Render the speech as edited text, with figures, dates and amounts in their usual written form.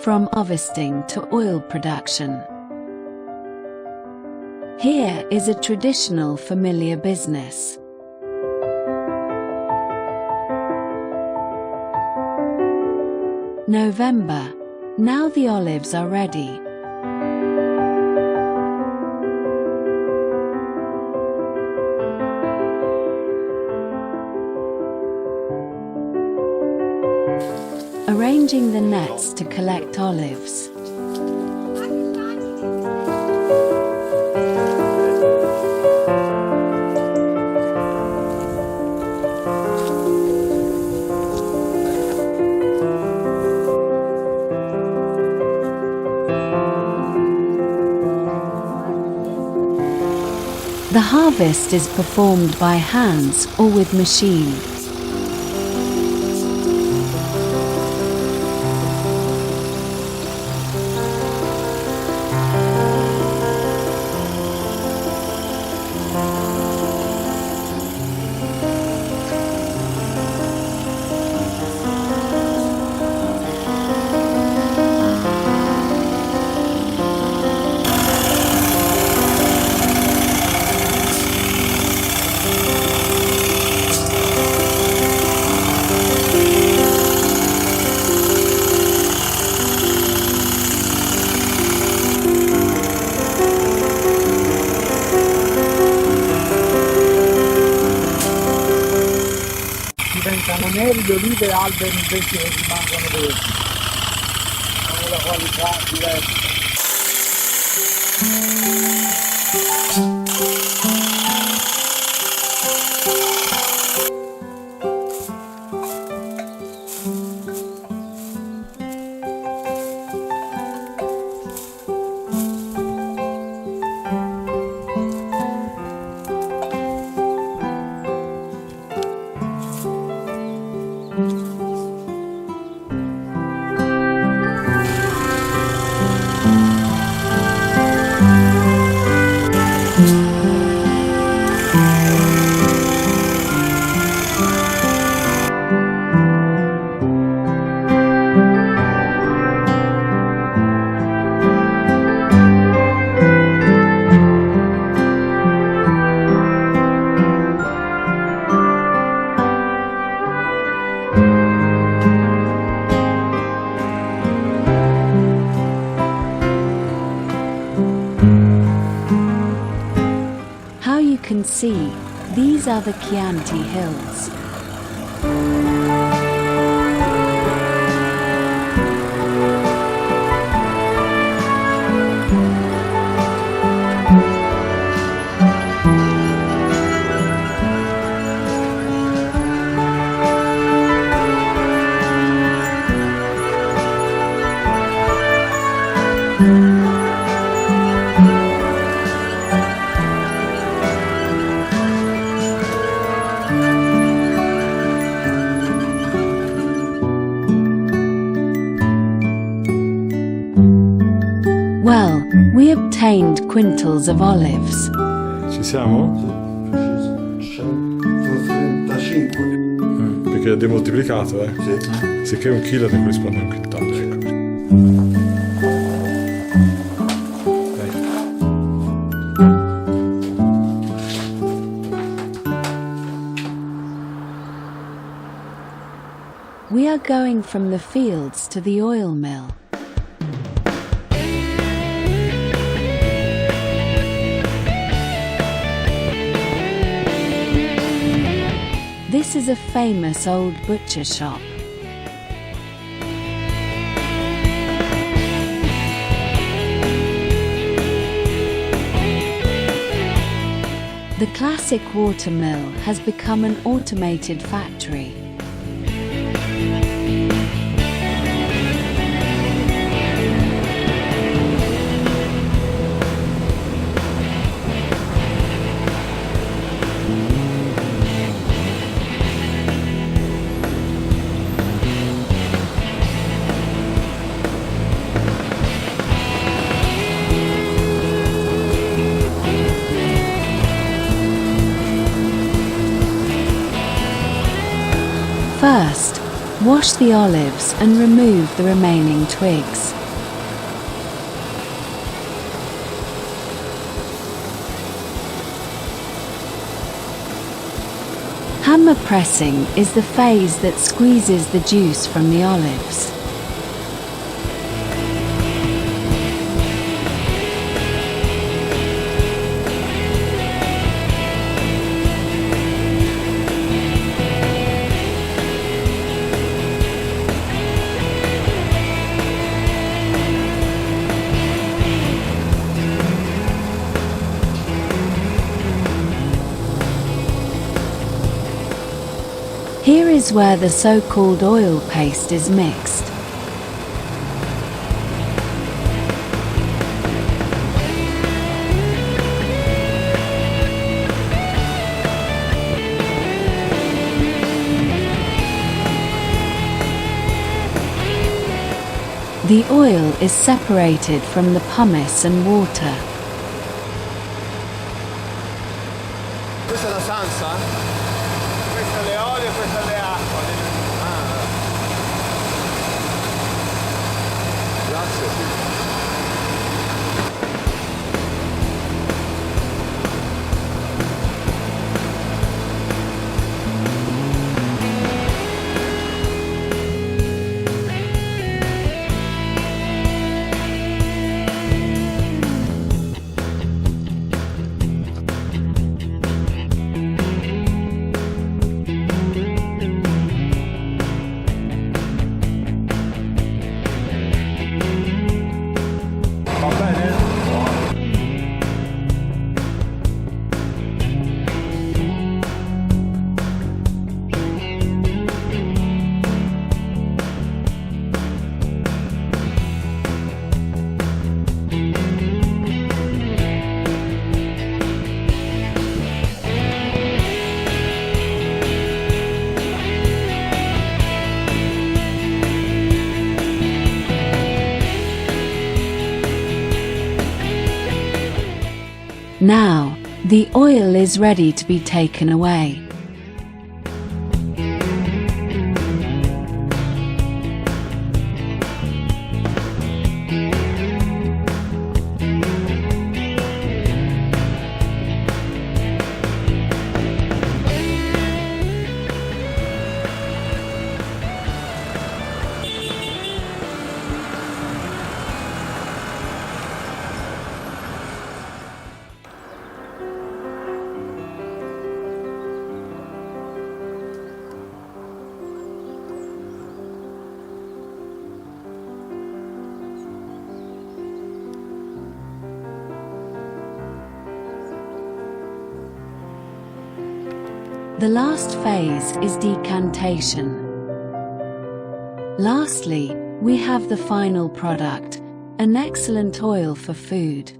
from harvesting to oil production. Here is a traditional familiar business. November. Now the olives are ready. Arranging the nets to collect olives. The harvest is performed by hands or with machine. Diventano neri le olive e alberi invece rimangono verdi, hanno una qualità diversa. You can see, these are the Chianti hills. Well, we obtained quintals of olives. Ci siamo? 135. Perché è demoltiplicato, eh? Sì. Sicché un chilo ti corrisponde a un quintale. We are going from the fields to the oil mill. This is a famous old butcher shop. The classic water mill has become an automated factory. First, wash the olives and remove the remaining twigs. Hammer pressing is the phase that squeezes the juice from the olives. Here is where the so-called oil paste is mixed. The oil is separated from the pumice and water. Questa è la salsa? Questa è l'olio e questa è l'acqua. Grazie. Now, the oil is ready to be taken away. The last phase is decantation. Lastly, we have the final product, an excellent oil for food.